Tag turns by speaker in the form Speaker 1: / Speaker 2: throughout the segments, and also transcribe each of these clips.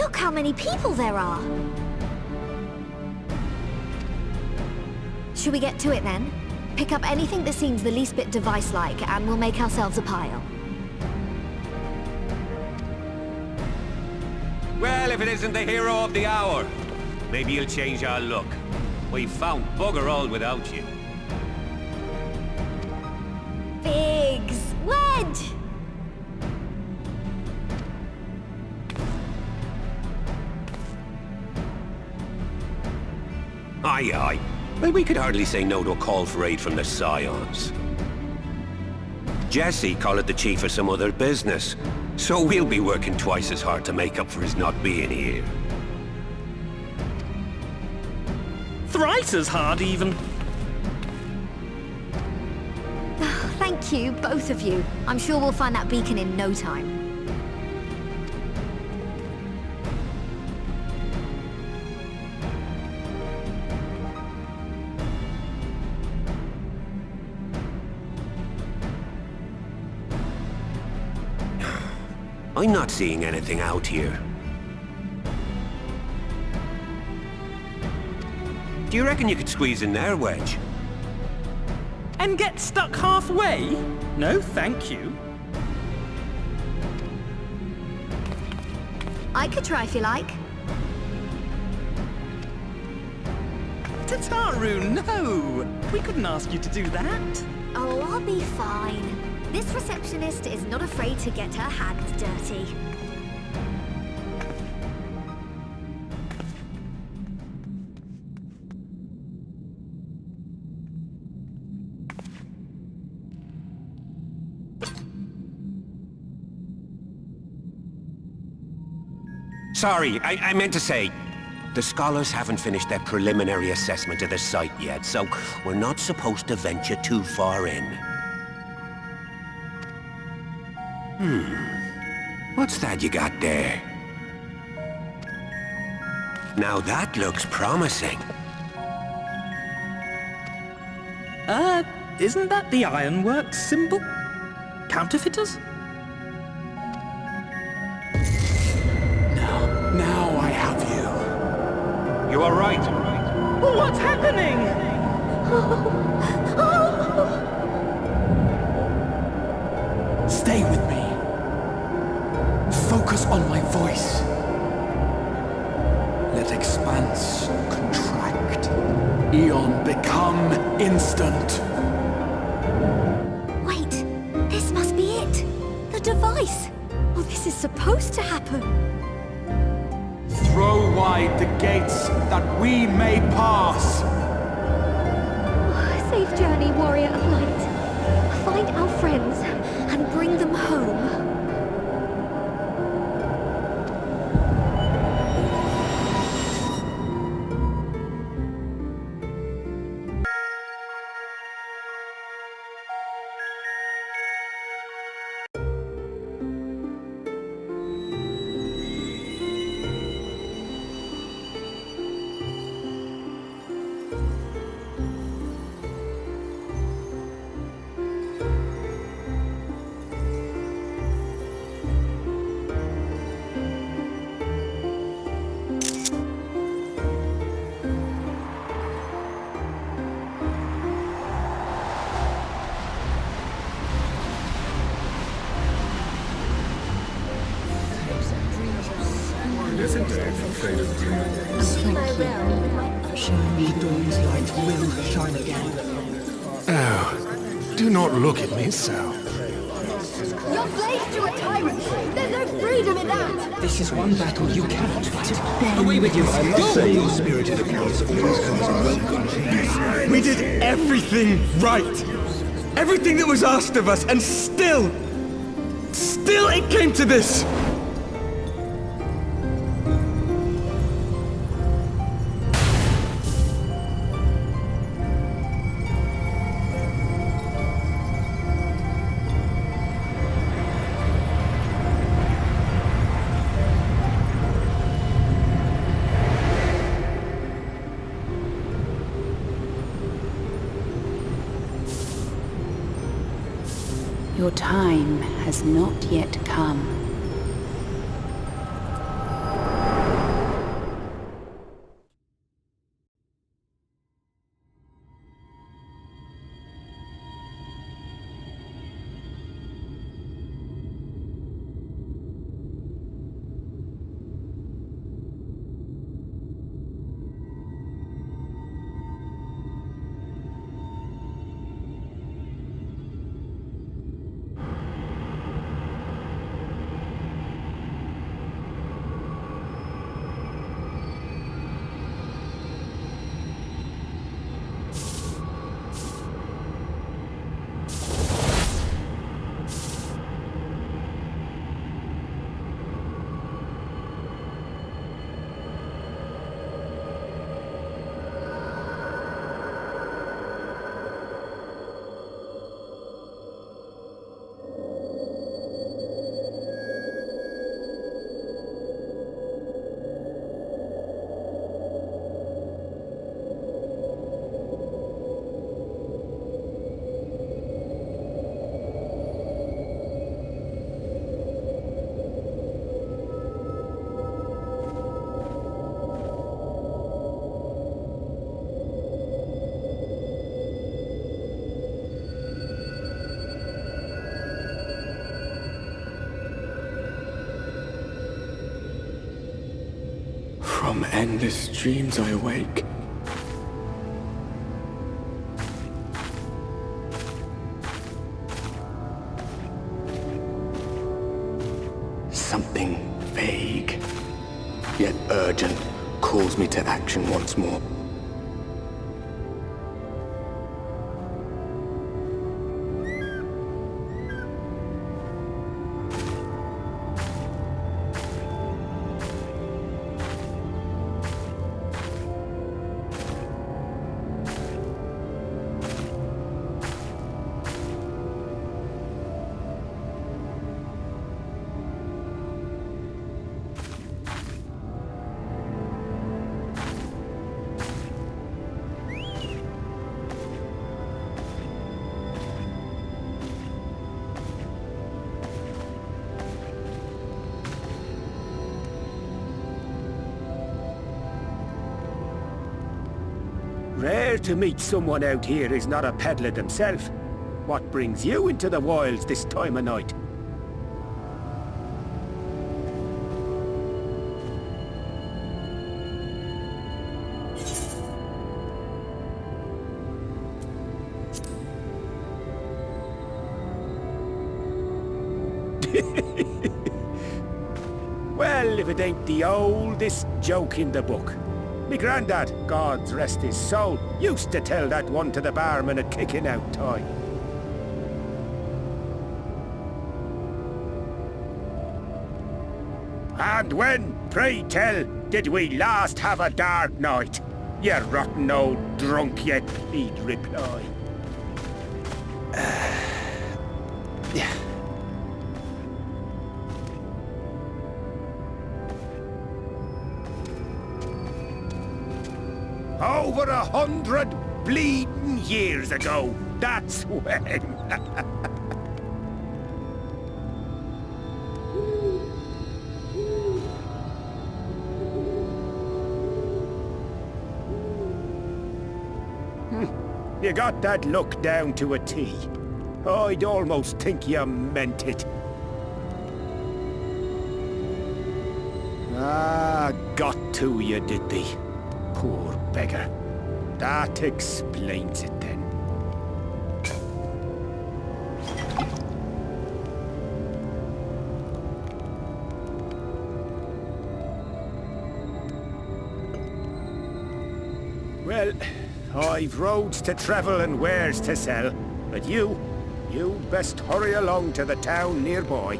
Speaker 1: Look how many people there are! Should we get to it then? Pick up anything that seems the least bit device-like, and we'll make ourselves a pile.
Speaker 2: Well, if it isn't the hero of the hour, maybe you'll change our look. We've found bugger all without you.
Speaker 1: Biggs! Wedge!
Speaker 2: Aye, aye. Well, we could hardly say no to a call for aid from the Scions. Jesse called the chief of some other business, so we'll be working twice as hard to make up for his not being here.
Speaker 3: Thrice as hard, even.
Speaker 1: Thank you, both of you. I'm sure we'll find that beacon in no time.
Speaker 2: I'm not seeing anything out here. Do you reckon you could squeeze in there, Wedge?
Speaker 3: And get stuck halfway? No, thank you.
Speaker 1: I could try if you like.
Speaker 3: Tataru, no! We couldn't ask you to do that.
Speaker 1: Oh, I'll be fine. This receptionist is not afraid to get her hands dirty.
Speaker 2: Sorry, I meant to say, the scholars haven't finished their preliminary assessment of the site yet, so we're not supposed to venture too far in. What's that you got there? Now that looks promising.
Speaker 3: Isn't that the Ironworks symbol? Counterfeiters?
Speaker 4: Now I have you.
Speaker 2: You are right.
Speaker 3: What's happening?
Speaker 4: Stay with me. Focus on my voice. Let expanse contract. Eon become instant.
Speaker 1: Wait, this must be it. The device. Oh, this is supposed to happen.
Speaker 4: Throw wide the gates that we may pass.
Speaker 1: Safe journey, warrior of light. Find our friends and bring them home.
Speaker 5: Oh, do not look at me so.
Speaker 6: You're slaves to a tyrant! There's no freedom in that!
Speaker 7: This is one battle you cannot fight. Away with you! I must say your spirited accounts always comes welcome.
Speaker 8: We did everything right! Everything that was asked of us, and still it came to this!
Speaker 9: Your time has not yet come.
Speaker 8: From endless dreams I awake. Something vague, yet urgent, calls me to action once more.
Speaker 2: Rare to meet someone out here who's not a peddler themselves. What brings you into the wilds this time of night? Well, if it ain't the oldest joke in the book. Me granddad, God rest his soul, used to tell that one to the barman at kicking out time. And when, pray tell, did we last have a dark night? You rotten old drunk yet, he'd reply. Yeah. Over 100 bleeding years ago, that's when. You got that look down to a T. I'd almost think you meant it. Ah, got to you, did they? Poor beggar. That explains it then. Well, I've roads to travel and wares to sell, but you best hurry along to the town nearby.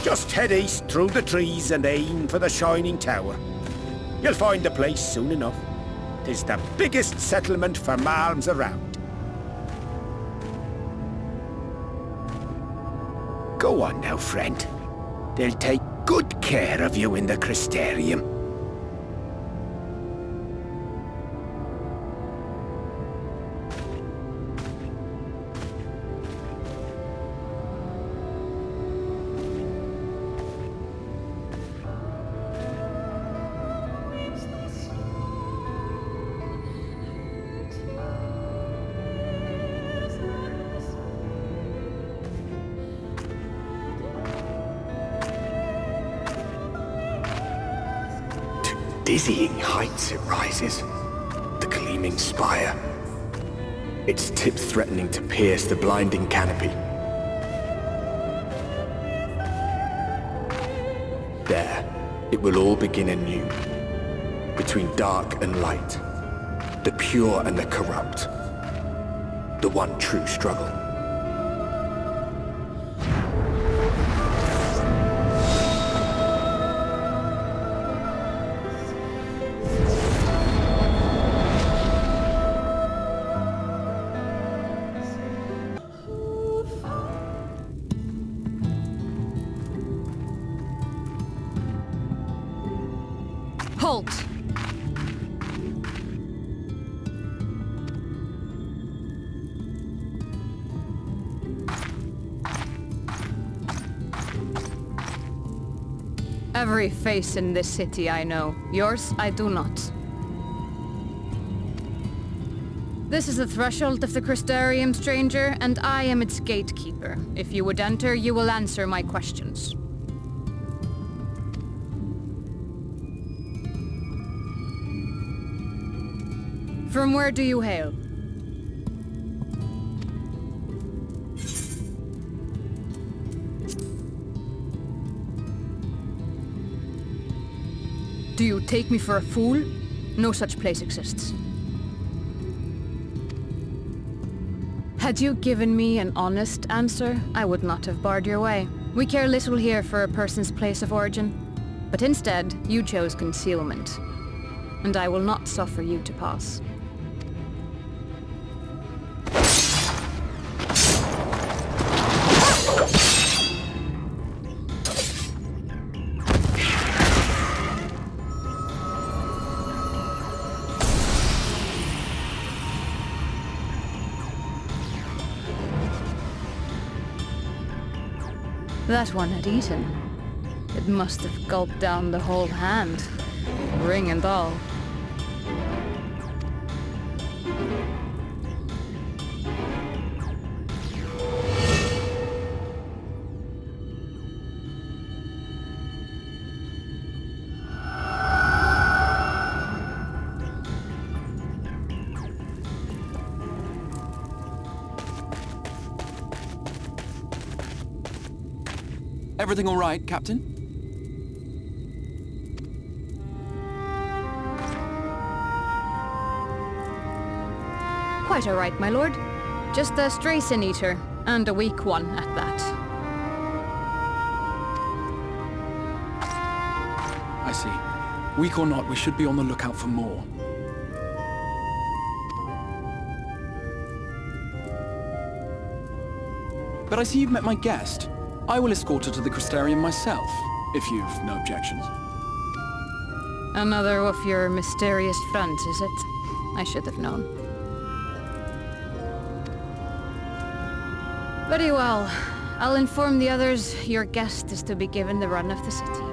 Speaker 2: Just head east through the trees and aim for the Shining Tower. You'll find the place soon enough. 'Tis the biggest settlement for malms around. Go on now, friend. They'll take good care of you in the Crystarium.
Speaker 8: Dizzying heights it rises, the gleaming spire, its tip threatening to pierce the blinding canopy. There, it will all begin anew, between dark and light, the pure and the corrupt, the one true struggle.
Speaker 6: Halt! Every face in this city I know. Yours, I do not. This is the threshold of the Crystarium, stranger, and I am its gatekeeper. If you would enter, you will answer my questions.
Speaker 9: From where do you hail? Do you take me for a fool? No such place exists. Had you given me an honest answer, I would not have barred your way. We care little here for a person's place of origin. But instead, you chose concealment. And I will not suffer you to pass. That one had eaten. It must have gulped down the whole hand, ring and all.
Speaker 4: Everything all right, Captain?
Speaker 9: Quite all right, my lord. Just a stray sin-eater, and a weak one at that.
Speaker 4: I see. Weak or not, we should be on the lookout for more. But I see you've met my guest. I will escort her to the Crystarium myself, if you've no objections.
Speaker 9: Another of your mysterious friends, is it? I should have known. Very well. I'll inform the others your guest is to be given the run of the city.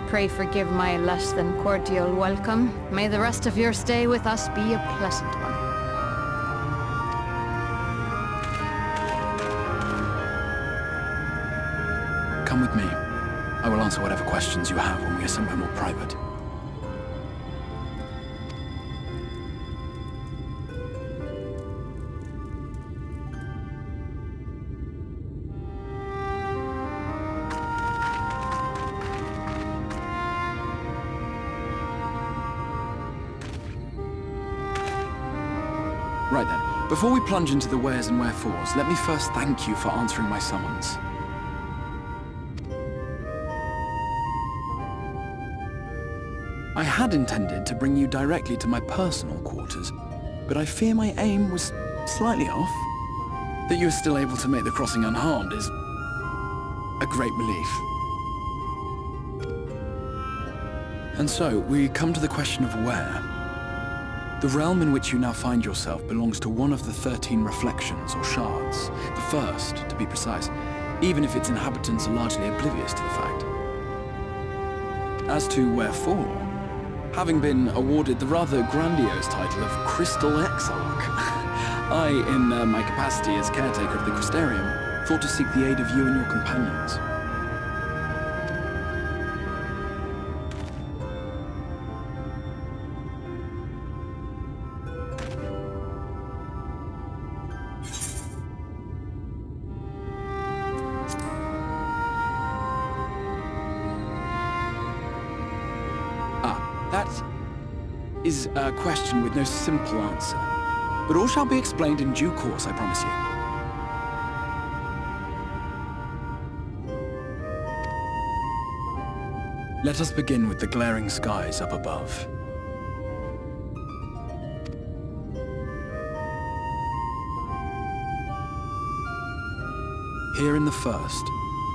Speaker 9: Pray forgive my less than cordial welcome. May the rest of your stay with us be a pleasant one.
Speaker 4: Come with me. I will answer whatever questions you have when we are somewhere more private. Right then, before we plunge into the wheres and wherefores, let me first thank you for answering my summons. I had intended to bring you directly to my personal quarters, but I fear my aim was slightly off. That you are still able to make the crossing unharmed is a great relief. And so, we come to the question of where. The realm in which you now find yourself belongs to one of the 13 reflections, or shards. The first, to be precise, even if its inhabitants are largely oblivious to the fact. As to wherefore, having been awarded the rather grandiose title of Crystal Exarch, I, in my capacity as caretaker of the Crystarium, thought to seek the aid of you and your companions. That is a question with no simple answer. But all shall be explained in due course, I promise you. Let us begin with the glaring skies up above. Here in the first,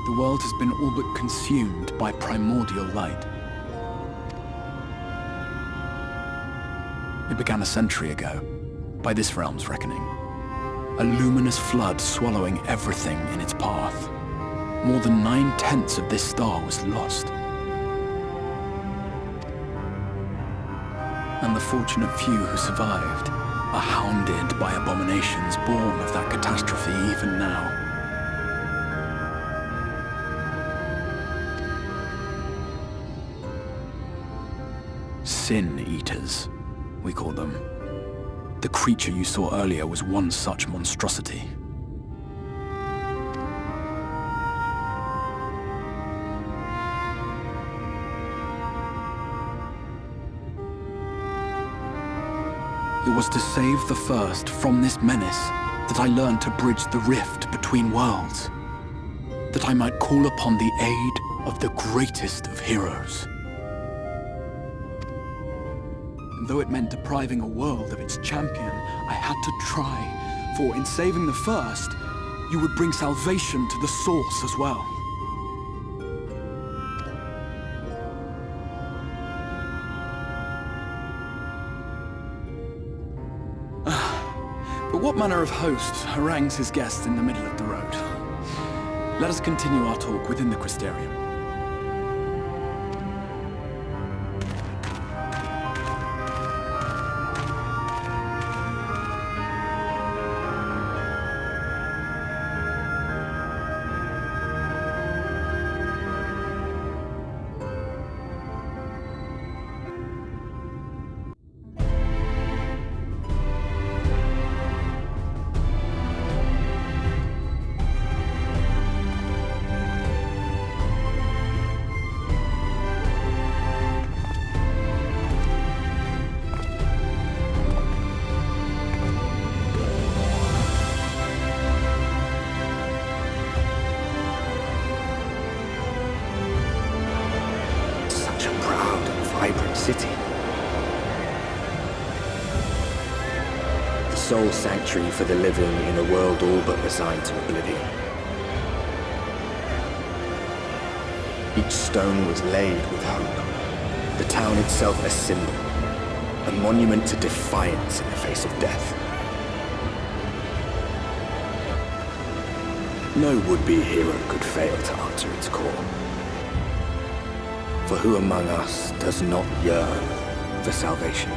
Speaker 4: the world has been all but consumed by primordial light. It began a century ago, by this realm's reckoning. A luminous flood swallowing everything in its path. More than 9/10 of this star was lost. And the fortunate few who survived are hounded by abominations born of that catastrophe even now. Sin Eaters, we call them. The creature you saw earlier was one such monstrosity. It was to save the First from this menace that I learned to bridge the rift between worlds. That I might call upon the aid of the greatest of heroes. And though it meant depriving a world of its champion, I had to try, for in saving the First, you would bring salvation to the source as well. But what manner of host harangues his guests in the middle of the road? Let us continue our talk within the Crystarium.
Speaker 8: City. The sole sanctuary for the living in a world all but resigned to oblivion. Each stone was laid with hope. The town itself a symbol, a monument to defiance in the face of death. No would-be hero could fail to answer its call. For who among us does not yearn for salvation?